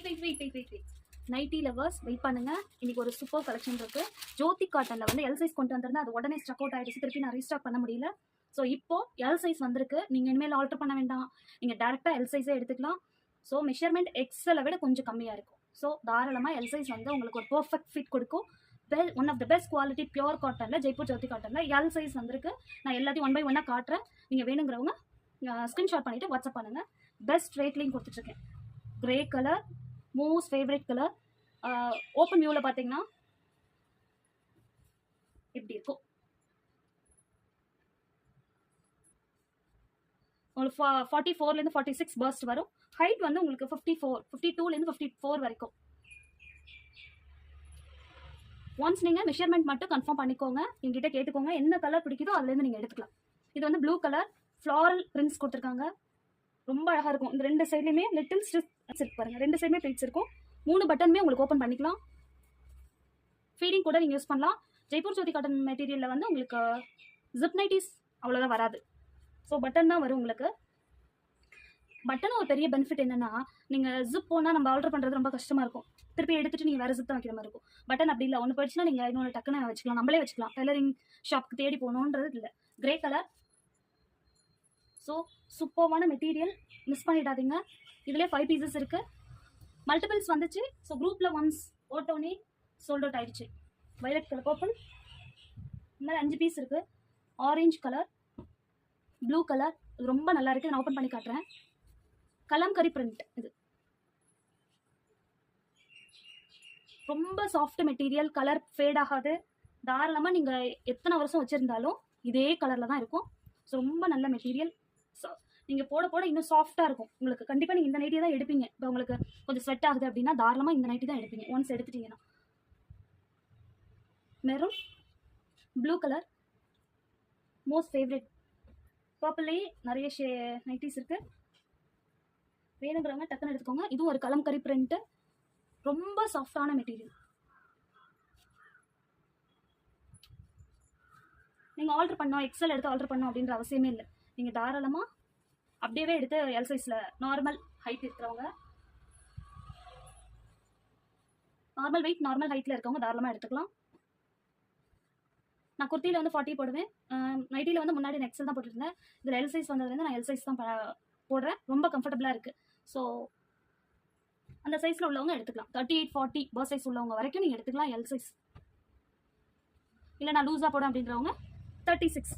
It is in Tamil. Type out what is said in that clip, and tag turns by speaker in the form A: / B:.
A: வெயிட். நைட்டி லவர்ஸ் வெயிட் பண்ணுங்க. இன்னைக்கு ஒரு சூப்பர் கலெக்ஷன் இருக்கு. ஜோதி காட்டன்ல வந்து எல் சைஸ் கொண்டு வந்திருந்தேன். அது உடனே ஸ்டக் அவுட் ஆயிடுச்சு. திருப்பி நான் ரீஸ்டாக் பண்ண முடியல. ஸோ இப்போ எல் சைஸ் வந்திருக்கு. நீங்க இனிமேல் ஆல்டர் பண்ண வேண்டாம். நீங்க டேரக்டா எல் சைஸே எடுத்துக்கலாம். ஸோ மெஷர்மெண்ட் எக்ஸலை விட கொஞ்சம் கம்மியா இருக்கும். ஸோ தாராளமா எல் சைஸ் வந்து உங்களுக்கு ஒரு பர்ஃபெக்ட் ஃபிட் கொடுக்கும். One of the best quality pure காட்டன்ல, ஜெய்ப்பூர் ஜோதி காட்டன்ல எல் சைஸ் வந்திருக்கு. நான் எல்லாத்தையும் 1 by 1 காட்டுறேன். நீங்க வேணுங்கிறவங்க ஸ்கிரீன்ஷாட் பண்ணிட்டு வாட்ஸ்அப் பண்ணுங்க. பெஸ்ட் ரேட்லையும் கொடுத்துட்ருக்கேன். Grey colour, most favourite colour. Open வியூவில் பார்த்தீங்கன்னா இப்படி இருக்கும். உங்களுக்கு 44லேருந்து 46 பர்ஸ்ட் வரும். ஹைட் வந்து உங்களுக்கு 52லேருந்து 54 வரைக்கும். ஒன்ஸ் நீங்கள் மெஷர்மெண்ட் மட்டும் கன்ஃபார்ம் பண்ணிக்கோங்க. எங்கிட்ட கேட்டுக்கோங்க. என்ன கலர் பிடிக்குதோ அதுலேருந்து நீங்கள் எடுத்துக்கலாம். இது வந்து ப்ளூ கலர் ஃப்ளாரல் பிரிண்ட்ஸ் கொடுத்துருக்காங்க. ரொம்ப அழகாக இருக்கும். இந்த 2 சைட்லையுமே லிட்டில் ஸ்ட்ரிப்ஸ் இருக்கு பாருங்க. 2 சைடுமே பிளிட்ஸ் இருக்கும். 3 பட்டனுமே உங்களுக்கு ஓப்பன் பண்ணிக்கலாம். ஃபீடிங் கூட நீங்கள் யூஸ் பண்ணலாம். ஜெய்ப்பூர் ஜோதி காட்டன் மெட்டீரியலில் வந்து உங்களுக்கு ஜிப் நைட்டிஸ் அவ்வளோதான் வராது. ஸோ பட்டன் தான் வரும் உங்களுக்கு. பட்டன் ஒரு பெரிய பெனிஃபிட் என்னன்னா, நீங்கள் ஜிப் போனால் நம்ம ஆர்டர் பண்ணுறது ரொம்ப கஷ்டமாக இருக்கும். திருப்பி எடுத்துட்டு நீங்கள் வேறு ஜிப் தான் வைக்கிற மாதிரி இருக்கும். பட்டன் அப்படி இல்லை. ஒன்று போயிடுச்சுன்னா நீங்கள் இன்னொன்று டக்குன்னு வச்சுக்கலாம். நம்மளே வச்சுக்கலாம். டெய்லரிங் ஷாப்புக்கு தேடி போகணுன்றது இல்லை. Grey colour. ஸோ சூப்பர்வான மெட்டீரியல், மிஸ் பண்ணிடாதீங்க. இதுலேயே 5 பீசஸ் இருக்குது. மல்டிபிள்ஸ் வந்துச்சு. ஸோ குரூப்பில் ஒன்ஸ் ஓட்டோனே சோல்ட் அவுட் ஆயிடுச்சு. வயலட் கலர், பர்பிள், இந்த மாதிரி 5 பீஸ் இருக்குது. Orange colour, blue colour. இது ரொம்ப நல்லா இருக்குது. நான் ஓப்பன் பண்ணி காட்டுறேன். கலம்கரி பிரிண்ட். இது ரொம்ப சாஃப்ட் மெட்டீரியல். கலர் ஃபேட் ஆகாது. தாராளமாக நீங்கள் எத்தனை வருஷம் வச்சுருந்தாலும் இதே கலரில் தான் இருக்கும். ஸோ ரொம்ப நல்ல மெட்டீரியல். ஸோ நீங்கள் போட போட இன்னும் சாஃப்டாக இருக்கும் உங்களுக்கு. கண்டிப்பாக நீங்கள் இந்த நைட்டி தான் எடுப்பீங்க. இப்போ உங்களுக்கு கொஞ்சம் ஸ்வெட் ஆகுது அப்படின்னா தாராளமாக இந்த நைட்டி தான் எடுப்பீங்க ஒன்ஸ் எடுத்துட்டீங்கன்னா. Maroon, blue colour, most favourite. பர்பிள்லேயே நிறைய நைட்டிஸ் இருக்குது. வேணுங்கிறவங்க டக்குன்னு எடுத்துக்கோங்க. இதுவும் ஒரு கலம்கரி பிரிண்ட்டு. ரொம்ப சாஃப்டான மெட்டீரியல். நீங்கள் ஆர்டர் பண்ணோம், எக்ஸல் எடுத்து ஆர்டர் பண்ணோம் அப்படின்ற அவசியமே இல்லை. நீங்கள் தாராளமாக அப்படியே எடுத்து எல் சைஸில் நார்மல் ஹைட் இருக்கிறவங்க, நார்மல் வெயிட் நார்மல் ஹைட்டில் இருக்கவங்க தாராளமாக எடுத்துக்கலாம். நான் குர்த்தியில் வந்து 40 போடுவேன். நைட்டியில் வந்து முன்னாடி நான் எக்ஸல் தான் போட்டுருந்தேன். இதில் எல் சைஸ் வந்ததுலேருந்து நான் எல் சைஸ் தான் போடுறேன். ரொம்ப கம்ஃபர்டபுளாக இருக்குது. ஸோ அந்த சைஸில் உள்ளவங்க எடுத்துக்கலாம். 38, 40 பர்த் சைஸ் உள்ளவங்க வரைக்கும் நீங்கள் எடுத்துக்கலாம் எல் சைஸ். இல்லை நான் லூஸாக போட அப்படின்றவங்க 36